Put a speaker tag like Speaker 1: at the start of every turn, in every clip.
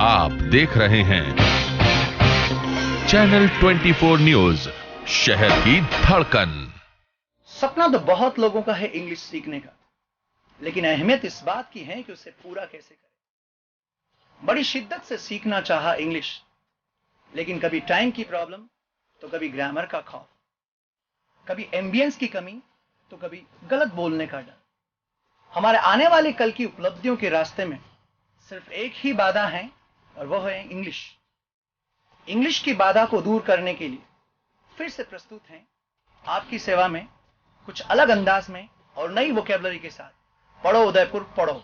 Speaker 1: आप देख रहे हैं चैनल 24 न्यूज, शहर की धड़कन।
Speaker 2: सपना तो बहुत लोगों का है इंग्लिश सीखने का, लेकिन अहमियत इस बात की है कि उसे पूरा कैसे करें। बड़ी शिद्दत से सीखना चाहा इंग्लिश, लेकिन कभी टाइम की प्रॉब्लम तो कभी ग्रामर का खौफ, कभी एम्बियंस की कमी तो कभी गलत बोलने का डर। हमारे आने वाले कल की उपलब्धियों के रास्ते में सिर्फ एक ही बाधा है और वो है इंग्लिश। इंग्लिश की बाधा को दूर करने के लिए फिर से प्रस्तुत हैं आपकी सेवा में कुछ अलग अंदाज में और नई वोकैबुलरी के साथ पढ़ो उदयपुर पढ़ो।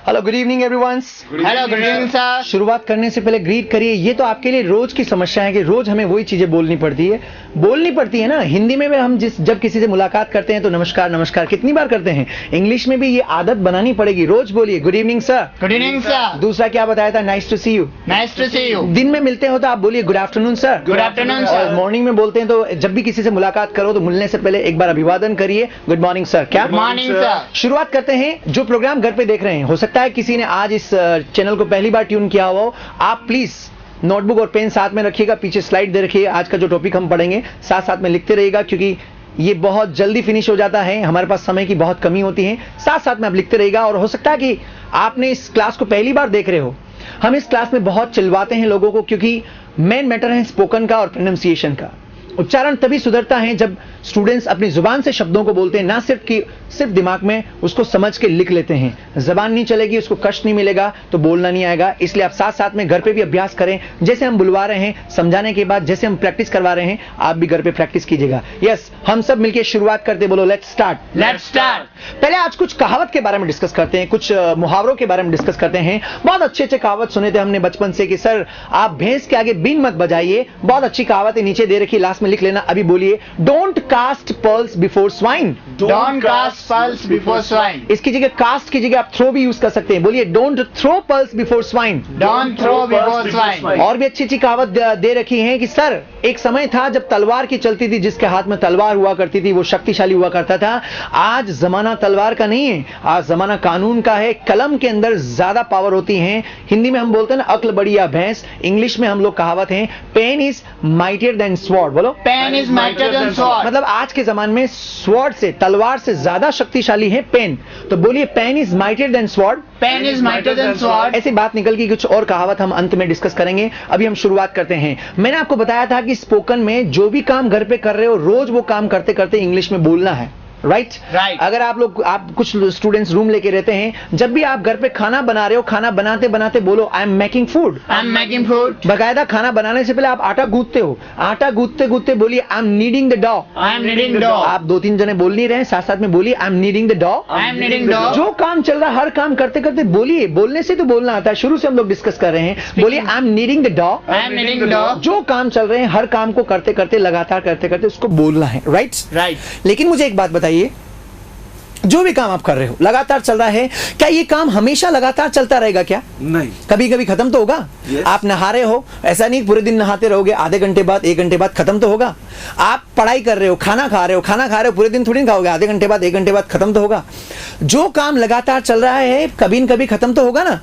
Speaker 2: Hello, good evening everyone.
Speaker 3: Hello, good evening sir.
Speaker 2: शुरुआत करने से पहले ग्रीट करिए। ये तो आपके लिए रोज की समस्या है कि रोज हमें वही चीजें बोलनी पड़ती है ना। हिंदी में भी हम जब किसी से मुलाकात करते हैं तो नमस्कार नमस्कार कितनी बार करते हैं। इंग्लिश में भी ये आदत बनानी पड़ेगी। रोज बोलिए good evening sir.
Speaker 3: Good evening sir.
Speaker 2: दूसरा क्या बताया था? Nice to see you.
Speaker 3: Nice to see you.
Speaker 2: दिन में मिलते हो तो आप बोलिए good afternoon sir.
Speaker 3: Good afternoon sir.
Speaker 2: और मॉर्निंग में बोलते हैं तो जब भी किसी से मुलाकात करो तो मिलने से पहले एक बार अभिवादन करिए, गुड मॉर्निंग सर। क्या
Speaker 3: मॉर्निंग सर।
Speaker 2: शुरुआत करते हैं। जो प्रोग्राम घर पे देख रहे हैं, हो सकता है किसी ने आज इस चैनल को पहली बार ट्यून किया हुआ हो, आप प्लीज नोटबुक और पेन साथ में रखिएगा, पीछे स्लाइड दे रखिए। आज का जो टॉपिक हम पढ़ेंगे साथ साथ में लिखते रहिएगा, क्योंकि ये बहुत जल्दी फिनिश हो जाता है, हमारे पास समय की बहुत कमी होती है। साथ साथ में आप लिखते रहिएगा। और हो सकता है कि आपने इस क्लास को पहली बार देख रहे हो। हम इस क्लास में बहुत चिल्वाते हैं लोगों को, क्योंकि मेन मैटर है स्पोकन का और प्रोनाउंसिएशन का। उच्चारण तभी सुधरता है जब स्टूडेंट्स अपनी जुबान से शब्दों को बोलते हैं, ना सिर्फ दिमाग में उसको समझ के लिख लेते हैं। जबान नहीं चलेगी, उसको कष्ट नहीं मिलेगा तो बोलना नहीं आएगा। इसलिए आप साथ साथ में घर पे भी अभ्यास करें। जैसे हम बुलवा रहे हैं समझाने के बाद, जैसे हम प्रैक्टिस करवा रहे हैं, आप भी घर पे प्रैक्टिस कीजिएगा। यस, हम सब मिलकर शुरुआत करते, बोलो लेट्स स्टार्ट।
Speaker 3: Let's start.
Speaker 2: पहले आज कुछ कहावत के बारे में डिस्कस करते हैं, कुछ मुहावरों के बारे में डिस्कस करते हैं। बहुत अच्छे अच्छे कहावत सुने थे हमने बचपन से कि सर आप भैंस के आगे बीन मत बजाइए। बहुत अच्छी कहावत है, नीचे दे रखी, लास्ट में लिख लेना। अभी बोलिए, don't cast pearls before swine.
Speaker 3: Don't cast pearls before swine.
Speaker 2: इसकी जगह कास्ट की जगह आप थ्रो भी यूज कर सकते हैं। बोलिए, don't throw pearls before swine.
Speaker 3: Don't throw before swine.
Speaker 2: और भी अच्छी अच्छी कहावत दे रखी है कि सर एक समय था जब तलवार की चलती थी, जिसके हाथ में तलवार हुआ करती थी वो शक्तिशाली हुआ करता था। आज जमाना तलवार का नहीं है, आज जमाना कानून का है। कलम के अंदर ज्यादा पावर होती है। हिंदी में हम बोलते हैं ना, अक्ल बड़ी या भैंस। इंग्लिश में हम लोग कहावत है, pen is mightier than sword. बोलो,
Speaker 3: pen is mightier than sword.
Speaker 2: मतलब आज के जमाने में स्वॉर्ड से, तलवार से ज्यादा शक्तिशाली है पेन। तो बोलिए, pen is mightier than sword.
Speaker 3: Pen is mightier than sword.
Speaker 2: ऐसी बात निकल की कुछ और कहावत हम अंत में डिस्कस करेंगे। अभी हम शुरुआत करते हैं। मैंने आपको बताया था कि स्पोकन में जो भी काम घर पे कर रहे हो, रोज वो काम करते करते इंग्लिश में बोलना है। राइट। अगर आप कुछ स्टूडेंट्स रूम लेके रहते हैं, जब भी आप घर पे खाना बना रहे हो, खाना बनाते बनाते बोलो I am making food.
Speaker 3: I am making food.
Speaker 2: बाकायदा खाना बनाने से पहले आप आटा गूंथते हो, आटा गूंथते गूंथते बोलिए आई एम नीडिंग द डॉ।
Speaker 3: आई एम नीडिंग द डॉ।
Speaker 2: आप 2-3 जने बोल नहीं रहे, साथ साथ में बोलिए आई एम नीडिंग द डॉ।
Speaker 3: आई एम नीडिंग द डॉ।
Speaker 2: जो काम चल रहा है हर काम करते करते बोलिए। बोलने से तो बोलना आता है, शुरू से हम लोग डिस्कस कर रहे हैं। बोलिए, आई एम नीडिंग द डॉ।
Speaker 3: आई एम नीडिंग द डॉ।
Speaker 2: जो काम चल रहे हैं हर काम को करते करते, लगातार करते करते उसको बोलना है। राइट। लेकिन मुझे एक बात बताइए, जो भी काम आप कर रहे हो लगातार चल रहा है, क्या ये काम हमेशा लगातार चलता रहेगा? क्या
Speaker 4: नहीं,
Speaker 2: कभी कभी खत्म तो होगा। आप नहा रहे हो, ऐसा नहीं पूरे दिन नहाते रहोगे, आधे घंटे बाद 1 घंटे बाद खत्म तो होगा। आप पढ़ाई कर रहे हो, खाना खा रहे हो पूरे दिन थोड़ी खाओगे, आधे घंटे बाद 1 घंटे बाद खत्म तो होगा। जो काम लगातार चल रहा है कभी न कभी खत्म तो होगा ना।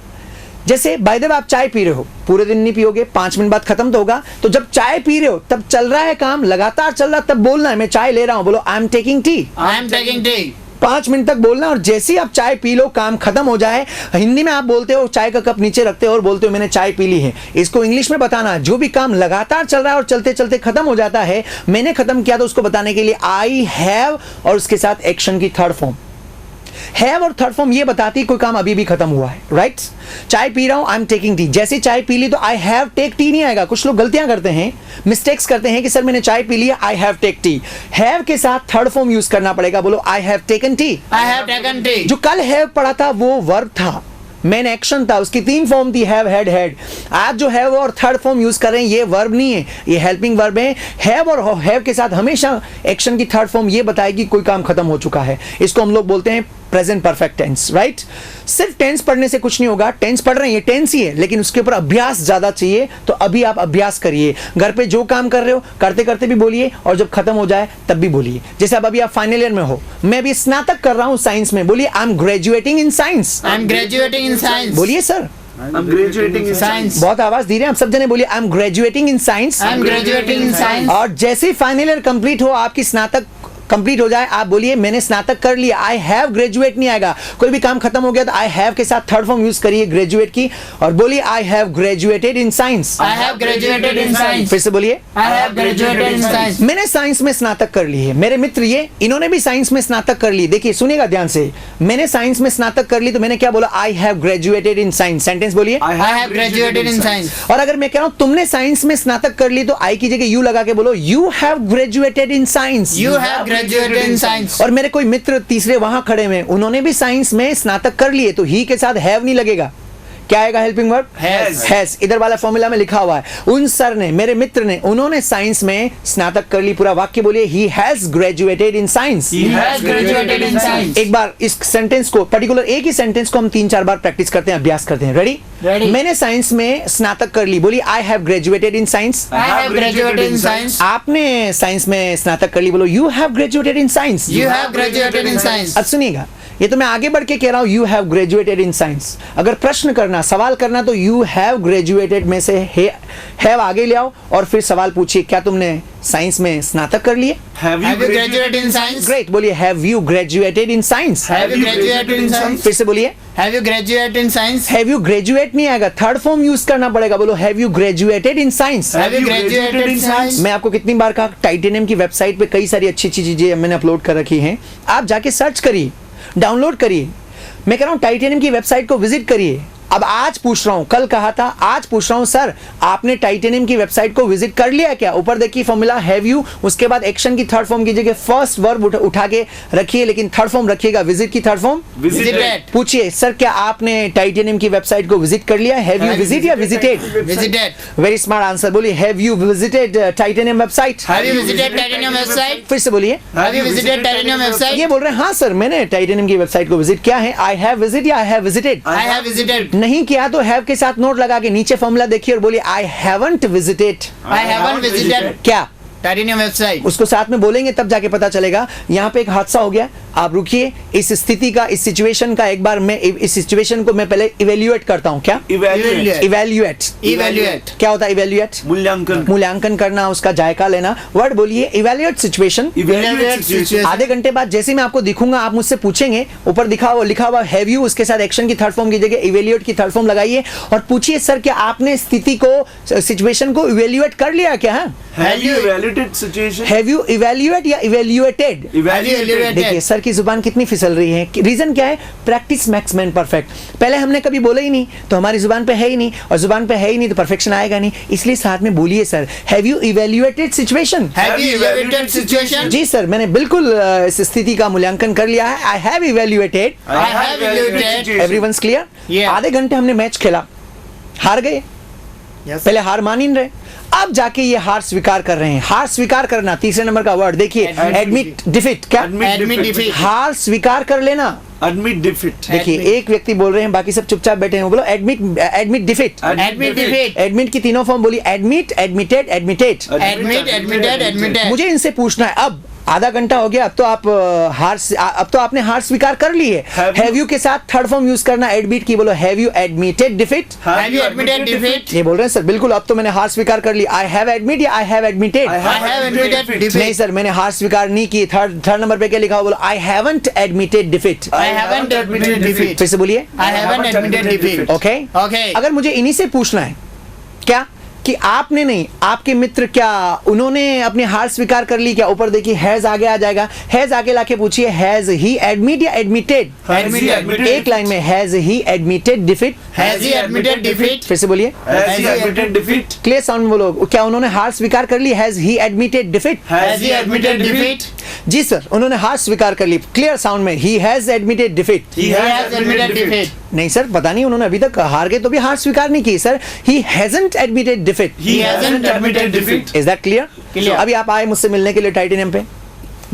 Speaker 2: जैसे बाय द वे आप चाय पी रहे हो, पूरे दिन नहीं पियोगे, 5 मिनट बाद खत्म तो होगा। तो जब चाय पी रहे हो तब चल रहा है काम, लगातार चल रहा, तब बोलना है मैं चाय ले रहा हूं। बोलो, I am taking tea.
Speaker 3: I am taking tea.
Speaker 2: 5 minute तक बोलना। और जैसे ही आप चाय पी लो, काम खत्म हो जाए, हिंदी में आप बोलते हो चाय का कप नीचे रखते हो और बोलते हो मैंने चाय पी ली है। इसको इंग्लिश में बताना, जो भी काम लगातार चल रहा है और चलते चलते खत्म हो जाता है, मैंने खत्म किया, तो उसको बताने के लिए आई हैव और उसके साथ एक्शन की थर्ड फॉर्म। हैव और थर्ड फॉर्म ये बताती कोई काम अभी भी खत्म हुआ है। राइट। चाय पी रहा हूं, आई एम टेकिंग टी। जैसे चाय पी ली तो आई हैव टेक टी नहीं आएगा। कुछ लोग गलतियां करते हैं, मिस्टेक्स करते हैं कि सर मैंने चाय पी ली है, I have take tea. Have के साथ थर्ड फॉर्म यूज करना पड़ेगा। बोलो, I have taken tea.
Speaker 3: I have taken tea.
Speaker 2: जो कल हैव पढ़ा था वो वर्ब था, मेन एक्शन था, उसकी 3 फॉर्म थी, हैव, हैड, हैड। आज जो हैव और थर्ड फॉर्म यूज कर रहे हैं ये वर्ब नहीं है, ये हेल्पिंग वर्ब है। हैव और हैव के साथ हमेशा एक्शन की थर्ड फॉर्म ये बताएगी कोई काम खत्म हो चुका है। इसको हम लोग बोलते हैं प्रेजेंट परफेक्ट टेंस, राइट? सिर्फ टेंस पढ़ने से कुछ नहीं होगा, टेंस पढ़ रहे हैं, ये टेंस ही है, लेकिन उसके ऊपर अभ्यास ज्यादा चाहिए। तो अभी आप अभ्यास करिए, घर पे जो काम कर रहे हो करते करते भी बोलिए, और जब खत्म हो जाए तब भी बोलिए। जैसे अब अभी आप फाइनल ईयर में हो, मैं भी स्नातक कर रहा हूं साइंस में, बोलिए I am graduating in science.
Speaker 3: I am graduating in science.
Speaker 2: बोलिए sir,
Speaker 4: I'm graduating in
Speaker 3: science.
Speaker 2: बहुत आवाज धीरे, आप सब जने बोलिए I am graduating in science.
Speaker 3: I am graduating in science.
Speaker 2: और जैसे ही फाइनल ईयर कंप्लीट हो, आपकी स्नातक कंप्लीट हो जाए, आप बोलिए मैंने स्नातक कर लिया। आई हैव ग्रेजुएट नहीं आएगा, कोई भी काम खत्म हो गया तो आई हैव के साथ थर्ड फॉर्म यूज करिए ग्रेजुएट की, और बोलिए I have graduated in science.
Speaker 3: I have graduated in science.
Speaker 2: फिर से बोलिए
Speaker 3: I have graduated in science.
Speaker 2: मैंने साइंस में स्नातक कर ली है। मेरे मित्र ये, इन्होंने भी साइंस में स्नातक कर ली। देखिए सुनिएगा ध्यान से, मैंने साइंस में स्नातक कर ली तो मैंने क्या बोला? I have graduated in science. Sentence बोलिए।
Speaker 3: I have graduated in science.
Speaker 2: और अगर मैं कह रहा हूं तुमने साइंस में स्नातक कर ली, तो आई की जगह यू लगा के बोलो you have graduated in science.
Speaker 3: You have graduated in science.
Speaker 2: और मेरे कोई मित्र तीसरे वहां खड़े हैं, उन्होंने भी साइंस में स्नातक कर लिए, तो ही के साथ हैव नहीं लगेगा, क्या आएगा? Helping verb has. इधर वाला फॉर्मूला में लिखा हुआ है। उन सर ने, मेरे मित्र ने, उन्होंने साइंस में स्नातक कर ली। पूरा वाक्य बोलिए he has graduated in science.
Speaker 3: He has graduated in science.
Speaker 2: एक बार इस सेंटेंस को, पर्टिकुलर एक ही सेंटेंस को हम 3-4 बार प्रैक्टिस करते हैं, अभ्यास करते हैं। रेडी?
Speaker 3: Ready.
Speaker 2: मैंने साइंस में स्नातक कर ली, बोलिए I have graduated in science.
Speaker 3: I have graduated in science.
Speaker 2: आपने साइंस में स्नातक कर ली, बोलो you have graduated in science.
Speaker 3: You have graduated in science.
Speaker 2: अब सुनिएगा, ये तो मैं आगे बढ़ के कह रहा हूं you have graduated in science. अगर प्रश्न करना, सवाल करना, तो यू हैव ग्रेजुएटेड में से हैव आगे ले आओ और फिर सवाल पूछिए क्या तुमने साइंस में स्नातक कर लिए?
Speaker 4: Have
Speaker 3: Have you graduated in science?
Speaker 2: Great, बोलिए have you graduated in science.
Speaker 3: Have you graduated in science?
Speaker 2: फिर से बोलिए
Speaker 3: Have you graduated in science?
Speaker 2: Have you graduate नहीं आएगा, थर्ड फॉर्म यूज करना पड़ेगा। बोलो have you graduated in science.
Speaker 3: Have you graduated in science?
Speaker 2: मैं आपको कितनी बार कहा, टाइटेनियम की वेबसाइट पे कई सारी अच्छी अच्छी चीजें मैंने अपलोड कर रखी हैं, आप जाके सर्च करिए, डाउनलोड करिए। मैं कह रहा हूं टाइटेनियम की वेबसाइट को विजिट करिए। अब आज पूछ रहा हूं, कल कहा था, आज पूछ रहा हूं सर आपने टाइटेनियम की वेबसाइट को विजिट कर लिया क्या? ऊपर देखिए फॉर्मूला हैव यू, उसके बाद एक्शन की थर्ड फॉर्म की जगह फर्स्ट वर्ब उठा के रखिए, लेकिन थर्ड फॉर्म रखिएगा, विजिट की थर्ड फॉर्म
Speaker 3: Visited.
Speaker 2: पूछिए सर क्या आपने टाइटेनियम की वेबसाइट को विजिट कर लिया? हैव यू विजिट या visited?
Speaker 3: Visited.
Speaker 2: Very smart answer, बोलिए have you visited titanium website.
Speaker 3: Have you visited Titanium website?
Speaker 2: फिर से बोलिए।
Speaker 3: Have you visited Titanium website?
Speaker 2: ये बोल रहे हैं हाँ सर मैंने टाइटेनियम की वेबसाइट को विजिट किया है। आई हैव विजिट या I have visited?
Speaker 3: I have visited.
Speaker 2: नहीं किया तो हैव के साथ नोट लगा के नीचे फॉर्मूला देखिए और बोलिए I haven't visited.
Speaker 3: I haven't visited
Speaker 2: क्या
Speaker 3: Titanium website.
Speaker 2: उसको साथ में बोलेंगे तब जाके पता चलेगा। यहाँ पे एक हादसा हो गया, आप रुकिए, इस स्थिति का, इस सिचुएशन का एक बार मैं, इस सिचुएशन को मैं पहले इवेल्युएट करता हूँ। क्या?
Speaker 4: Evaluate.
Speaker 2: इवेल्युएट।
Speaker 3: Evaluate.
Speaker 2: क्या होता है इवेल्युएट?
Speaker 4: मूल्यांकन.
Speaker 2: मूल्यांकन करना, उसका जायका लेना। वर्ड बोलिए इवेल्युएट सिचुएशन।
Speaker 4: Evaluate situation.
Speaker 2: आधे घंटे बाद जैसे मैं आपको दिखूंगा, आप मुझसे पूछेंगे, ऊपर लिखा हुआ हैव यू, उसके साथ एक्शन की थर्ड फॉर्म की जगह इवेल्युएट की थर्ड फॉर्म लगाइए और पूछिए सर क्या आपने स्थिति को, सिचुएशन को इवेल्युएट कर लिया क्या? है
Speaker 4: Have you evaluated situation?
Speaker 2: Have you evaluate या इवेल्युएटेड?
Speaker 4: Evaluated.
Speaker 2: देखिए सर की जुबान कितनी फिसल रही है। रीजन क्या है? Practice max man perfect. पहले हमने कभी बोला ही नहीं तो हमारी जुबान पे है ही नहीं, और जुबान पे है ही नहीं तो परफेक्शन आएगा नहीं। इसलिए साथ में बोलिए sir have you evaluated situation?
Speaker 3: Have you evaluated situation?
Speaker 2: जी सर मैंने बिल्कुल इस स्थिति का मूल्यांकन कर लिया है। I have evaluated.
Speaker 3: I have evaluated.
Speaker 2: Everyone's clear?
Speaker 3: Yeah.
Speaker 2: आधे घंटे हमने मैच खेला, हार गए।
Speaker 3: Yes.
Speaker 2: पहले हार मान ही नहीं रहे, अब जाके ये हार स्वीकार कर रहे हैं। हार स्वीकार करना, तीसरे नंबर का वर्ड देखिए, एडमिट डिफीट। क्या?
Speaker 3: Admit defeat.
Speaker 2: हार स्वीकार कर लेना।
Speaker 4: Admit defeat.
Speaker 2: देखिए
Speaker 3: Admit.
Speaker 2: एक व्यक्ति बोल रहे हैं, बाकी सब चुपचाप बैठे हैं, बोलो admit defeat.
Speaker 3: Admit defeat.
Speaker 2: Admit की तीनों फॉर्म बोली, admit, admitted, admitted.
Speaker 3: Admit, admitted, admitted.
Speaker 2: मुझे इनसे पूछना है, अब आधा घंटा हो गया, अब तो आप अब तो आपने हार स्वीकार कर ली है।
Speaker 4: Have
Speaker 2: हैव यू के साथ थर्ड फॉर्म यूज करना, एडमिट की, बोलो have you admitted defeat?
Speaker 3: Have you admitted defeat?
Speaker 2: ये बोल रहे हैं सर बिल्कुल, अब तो मैंने हार स्वीकार कर ली। आई हैव एडमिट या I have admitted?
Speaker 4: I
Speaker 3: I have admitted
Speaker 2: नहीं
Speaker 3: defeat.
Speaker 2: सर मैंने हार स्वीकार नहीं की। थर्ड नंबर पे क्या लिखा हुआ? बोलो I haven't admitted defeat.
Speaker 3: I haven't admitted defeat.
Speaker 2: फिर से बोलिए।
Speaker 3: I haven't admitted defeat.
Speaker 2: Okay
Speaker 3: Okay.
Speaker 2: अगर मुझे इन्हीं से पूछना है क्या कि आपने नहीं, आपके मित्र क्या उन्होंने अपनी हार स्वीकार कर ली क्या? ऊपर देखिए हैज आगे आ जाएगा, हैज आगे लाके पूछिए हैज ही एडमिट या एडमिटेड?
Speaker 4: Has he admitted?
Speaker 2: एक लाइन में has he admitted defeat?
Speaker 3: Has he admitted defeat?
Speaker 2: फिर से बोलिए,
Speaker 4: Has he admitted defeat?
Speaker 2: Clear sound बोलो, क्या उन्होंने हार स्वीकार कर ली? Has he admitted defeat?
Speaker 3: Has he admitted defeat?
Speaker 2: जी सर उन्होंने हार स्वीकार कर ली, क्लियर साउंड में he has admitted defeat.
Speaker 4: He
Speaker 3: He has admitted defeat.
Speaker 2: नहीं सर पता नहीं, उन्होंने अभी तक हार गए तो भी हार स्वीकार नहीं की sir. He hasn't admitted defeat.
Speaker 4: He hasn't admitted defeat.
Speaker 2: Is that clear?
Speaker 3: Clear.
Speaker 2: अभी आप आए मुझसे मिलने के लिए टाइटेनियम पे,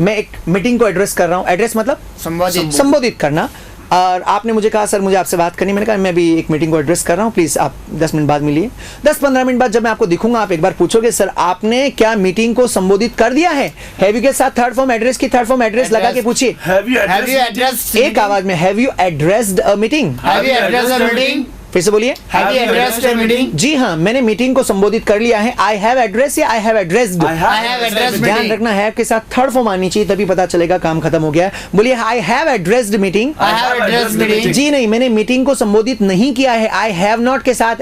Speaker 2: मैं एक मीटिंग को एड्रेस कर रहा हूँ, एड्रेस मतलब संबोधित करना, और आपने मुझे कहा सर मुझे आपसे बात करनी, मैंने कहा मैं भी एक मीटिंग को एड्रेस कर रहा हूँ, प्लीज़ आप 10 मिनट बाद मिलिए। 10-15 मिनट बाद जब मैं आपको दिखूंगा आप एक बार पूछोगे सर आपने क्या मीटिंग को संबोधित कर दिया है? हैव यू के साथ थर्ड फॉर्म एड्रेस की थर्ड फॉर्म एड्रेस लगा के पूछिए।
Speaker 4: Have you
Speaker 3: Have you
Speaker 4: addressed?
Speaker 3: addressed?
Speaker 2: एक आवाज में, have you addressed a meeting?
Speaker 3: Have you addressed a meeting?
Speaker 2: फिर से बोलिए।
Speaker 3: Have you addressed a meeting?
Speaker 2: जी हाँ, मैंने मीटिंग को संबोधित कर लिया है। आई हैव एड्रेस या I have addressed?
Speaker 4: I
Speaker 3: I have addressed
Speaker 2: ध्यान
Speaker 3: meeting.
Speaker 2: रखना है के साथ थर्ड फॉर्म आनी चाहिए, तभी पता चलेगा काम खत्म हो गया है। बोलिए I have addressed meeting.
Speaker 3: I have addressed meeting.
Speaker 2: जी नहीं, मैंने मीटिंग को संबोधित नहीं किया है। आई हैव नॉट के साथ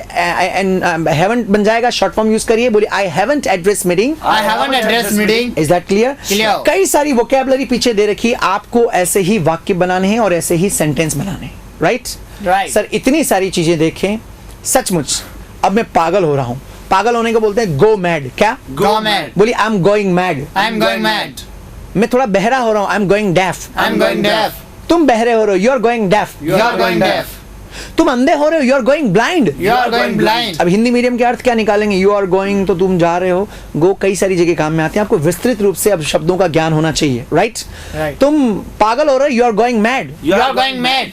Speaker 2: हैवंट बन जाएगा, शॉर्ट फॉर्म यूज करिए। बोलिए I haven't address meeting.
Speaker 3: I haven't addressed meeting.
Speaker 2: Is that clear?
Speaker 3: Clear.
Speaker 2: कई सारी वोकैबुलरी पीछे दे रखी है, आपको ऐसे ही वाक्य बनाने हैं और ऐसे ही सेंटेंस बनाने हैं, राइट?
Speaker 3: Right.
Speaker 2: सर इतनी सारी चीजें देखें, सचमुच अब मैं पागल हो रहा हूं। पागल होने को बोलते हैं गो मैड। क्या?
Speaker 3: Go mad.
Speaker 2: बोलिए I am going mad.
Speaker 3: I am going mad.
Speaker 2: मैं थोड़ा बहरा हो रहा हूं, I am going deaf.
Speaker 3: I am going deaf.
Speaker 2: तुम बहरे हो रहे हो, you are going deaf.
Speaker 3: You are going deaf.
Speaker 2: तुम अंधे हो रहे हो, you are going blind.
Speaker 3: You are going blind.
Speaker 2: अब हिंदी मीडियम के अर्थ क्या निकालेंगे? यू आर गोइंग तो तुम जा रहे हो, गो कई सारी जगह काम में आते हैं, आपको विस्तृत रूप से अब शब्दों का ज्ञान होना चाहिए, राइट?
Speaker 3: Right.
Speaker 2: तुम पागल हो रहे हो, you are going mad.
Speaker 3: You are going mad.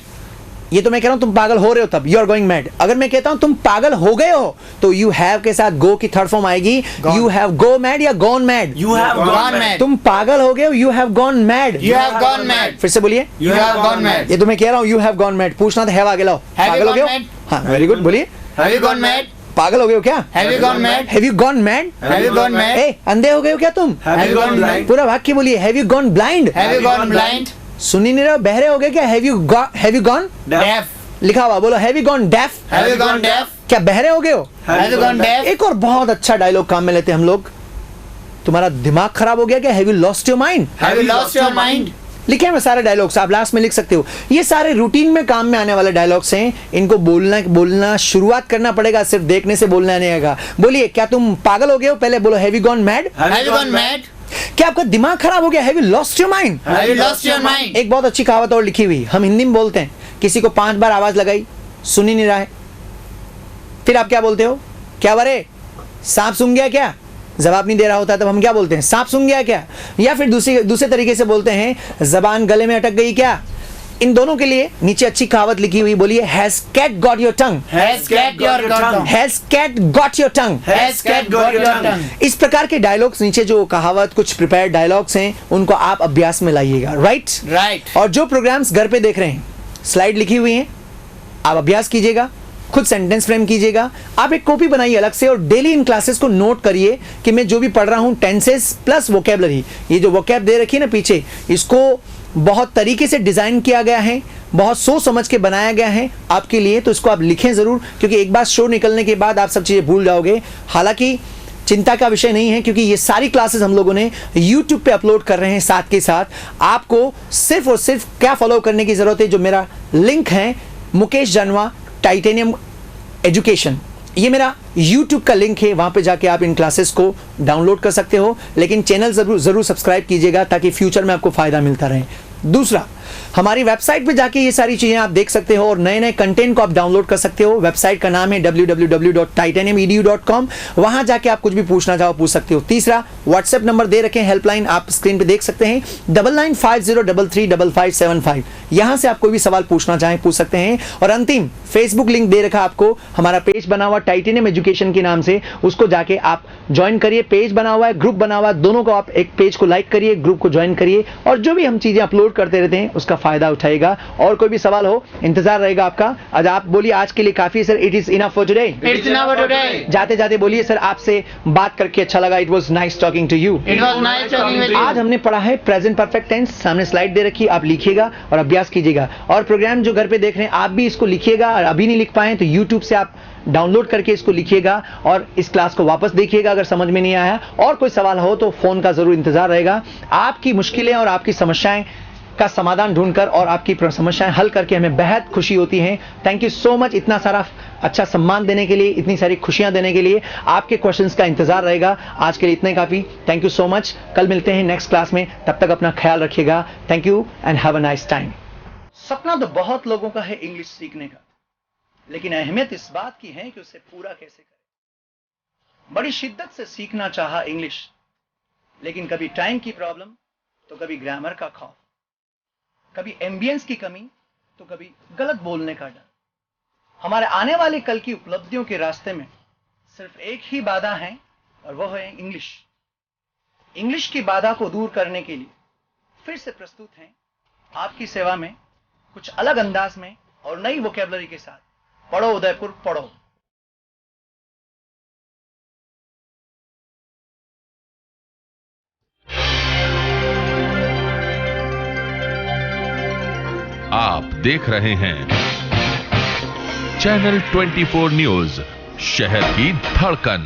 Speaker 2: ये तो मैं कह रहा हूं तुम पागल हो रहे हो तब यू आर गोइंग मैड। अगर मैं कहता हूं तुम पागल हो गए हो तो यू हैव के साथ गो की थर्ड फॉर्म आएगी, यू हैव गो मैड या gone mad.
Speaker 4: You have
Speaker 3: Gone
Speaker 4: gone
Speaker 3: mad.
Speaker 4: mad.
Speaker 2: तुम पागल हो गए हो, you have gone mad.
Speaker 3: You have gone mad.
Speaker 2: फिर से बोलिए।
Speaker 3: You have gone mad.
Speaker 2: ये तो मैं कह रहा हूं यू हैव गॉन मैड, पूछना था हैव आगे लाओ।
Speaker 3: Have you
Speaker 2: पागल हो
Speaker 3: gone
Speaker 2: गए हो?
Speaker 3: mad?
Speaker 2: हाँ वेरी गुड, बोलिए।
Speaker 3: Have you gone mad?
Speaker 2: पागल हो गए हो क्या?
Speaker 3: Have you gone mad?
Speaker 2: Have you gone mad?
Speaker 3: Have you gone mad?
Speaker 2: ए अंधे हो गए हो क्या तुम?
Speaker 4: Have you gone blind?
Speaker 2: पूरा वाक्य बोलिए। Have you gone blind?
Speaker 3: Have you gone blind?
Speaker 2: सुन ही नहीं रहे हो, बहरे हो गए क्या? Have you gone
Speaker 3: Deaf.
Speaker 2: लिखा हुआ, बोलो have you gone deaf?
Speaker 3: Have you gone deaf?
Speaker 2: क्या बहरे हो गए हो?
Speaker 3: Have you gone deaf?
Speaker 2: एक और बहुत अच्छा डायलॉग काम में लेते हैं हम लोग। तुम्हारा दिमाग खराब हो गया क्या? Have you lost your mind?
Speaker 3: Have you lost your mind?
Speaker 2: लिखे हैं मैं सारे डायलॉग्स, आप लास्ट में लिख सकते हो। ये सारे रूटीन में काम में आने वाले डायलॉग्स हैं, इनको बोलना शुरुआत करना पड़ेगा, सिर्फ देखने से बोलना नहीं आएगा। बोलिए क्या तुम पागल हो गए हो? पहले बोलो have you gone mad?
Speaker 3: Have you gone mad?
Speaker 2: क्या आपका दिमाग खराब हो गया? Have you lost your mind?
Speaker 3: Have you lost your mind?
Speaker 2: एक बहुत अच्छी कहावत और लिखी हुई, हम हिंदी में बोलते हैं, किसी को 5 बार आवाज लगाई, सुन ही नहीं रहा है, फिर आप क्या बोलते हो? क्या बरे सांप सूंघ गया क्या? जवाब नहीं दे रहा होता तब हम क्या बोलते हैं? सांप सूंघ गया क्या? या फिर दूसरे तरीके से बोलते हैं जबान गले में अटक गई क्या? इन दोनों के लिए नीचे अच्छी कहावत लिखी हुई, बोलिए has cat got your tongue?
Speaker 3: Has cat your tongue?
Speaker 2: Has cat got your tongue?
Speaker 3: Has cat got your tongue?
Speaker 2: इस प्रकार के डायलॉग्स नीचे जो कहावत कुछ प्रिपेयर्ड डायलॉग्स हैं उनको आप अभ्यास में लाइएगा, राइट?
Speaker 3: Right.
Speaker 2: और जो प्रोग्राम्स घर पे देख रहे हैं, स्लाइड लिखी हुई हैं, आप अभ्यास कीजिएगा, खुद सेंटेंस फ्रेम कीजिएगा। आप एक कॉपी बनाइए अलग से और डेली इन क्लासेस को नोट करिए कि मैं जो भी पढ़ रहा हूं टेंसेस प्लस वोकैबुलरी, ये जो वोकैब दे रखी है ना पीछे, इसको बहुत तरीके से डिजाइन किया गया है, बहुत सोच समझ के बनाया गया है आपके लिए, तो इसको आप लिखें जरूर, क्योंकि एक बार शो निकलने के बाद आप सब चीजें भूल जाओगे। हालांकि चिंता का विषय नहीं है, क्योंकि ये सारी क्लासेस हम लोगों ने YouTube पे अपलोड कर रहे हैं। साथ के साथ आपको सिर्फ और सिर्फ क्या फॉलो करने की जरूरत है, जो मेरा लिंक है मुकेश जानवा टाइटेनियम एजुकेशन, ये मेरा YouTube का लिंक है, वहां पे जाके आप इन क्लासेस को डाउनलोड कर सकते हो, लेकिन चैनल जरूर सब्सक्राइब कीजिएगा ताकि फ्यूचर में आपको फायदा मिलता रहे। दूसरा, हमारी वेबसाइट पे जाके ये सारी चीजें आप देख सकते हो और नए नए कंटेंट को आप डाउनलोड कर सकते हो। वेबसाइट का नाम है www.titaniumedu.com, वहां जाके आप कुछ भी पूछना चाहो पूछ सकते हो। तीसरा, व्हाट्सएप नंबर दे रखे हैं, हेल्पलाइन आप स्क्रीन पे देख सकते हैं 9950335575, यहां से आप कोई भी सवाल पूछना चाहें पूछ सकते हैं। और अंतिम, फेसबुक लिंक दे रखा आपको, हमारा पेज बना हुआ टाइटेनियम एजुकेशन के नाम से, उसको जाके आप ज्वाइन करिए। पेज बना हुआ है, ग्रुप बना हुआ है, दोनों को आप एक पेज को लाइक करिए, ग्रुप को ज्वाइन करिए, और जो भी हम चीजें अपलोड करते रहते हैं उसका फायदा उठाएगा। और कोई भी सवाल हो, इंतजार रहेगा आपका। आज आप बोलिए आज के लिए काफी sir, it is enough for today.
Speaker 3: It's enough for today.
Speaker 2: जाते जाते बोलिए सर आपसे बात करके अच्छा लगा, it was nice talking to you.
Speaker 3: It was nice talking with
Speaker 2: आज
Speaker 3: you.
Speaker 2: हमने पढ़ा है प्रेजेंट परफेक्ट टेंस, सामने स्लाइड दे रखी, आप लिखिएगा और अभ्यास कीजिएगा। और प्रोग्राम जो घर पे देख रहे हैं आप भी इसको लिखिएगा, और अभी नहीं लिख पाए तो YouTube से आप डाउनलोड करके इसको लिखिएगा और इस क्लास को वापस देखिएगा अगर समझ में नहीं आया। और कोई सवाल हो तो फोन का जरूर इंतजार रहेगा। आपकी मुश्किलें और आपकी समस्याएं का समाधान ढूंढकर और आपकी समस्याएं हल करके हमें बेहद खुशी होती है। थैंक यू सो मच, इतना सारा अच्छा सम्मान देने के लिए, इतनी सारी खुशियां देने के लिए। आपके क्वेश्चंस का इंतजार रहेगा। आज के लिए इतना ही काफी। थैंक यू सो मच, कल मिलते हैं नेक्स्ट क्लास में, तब तक अपना ख्याल रखिएगा। Thank you and have a nice time. सपना तो बहुत लोगों का है इंग्लिश सीखने का, लेकिन अहमियत इस बात की है कि उसे पूरा कैसे करें। बड़ी शिद्दत से सीखना चाहा इंग्लिश, लेकिन कभी टाइम की प्रॉब्लम तो कभी ग्रामर का खौफ, कभी एम्बियंस की कमी, तो कभी गलत बोलने का डर। हमारे आने वाले कल की उपलब्धियों के रास्ते में सिर्फ एक ही बाधा है और वह है इंग्लिश। इंग्लिश की बाधा को दूर करने के लिए फिर से प्रस्तुत हैं आपकी सेवा में कुछ अलग अंदाज में और नई वोकैबुलरी के साथ पढ़ो उदयपुर पढ़ो।
Speaker 1: आप देख रहे हैं चैनल 24 न्यूज, शहर की धड़कन।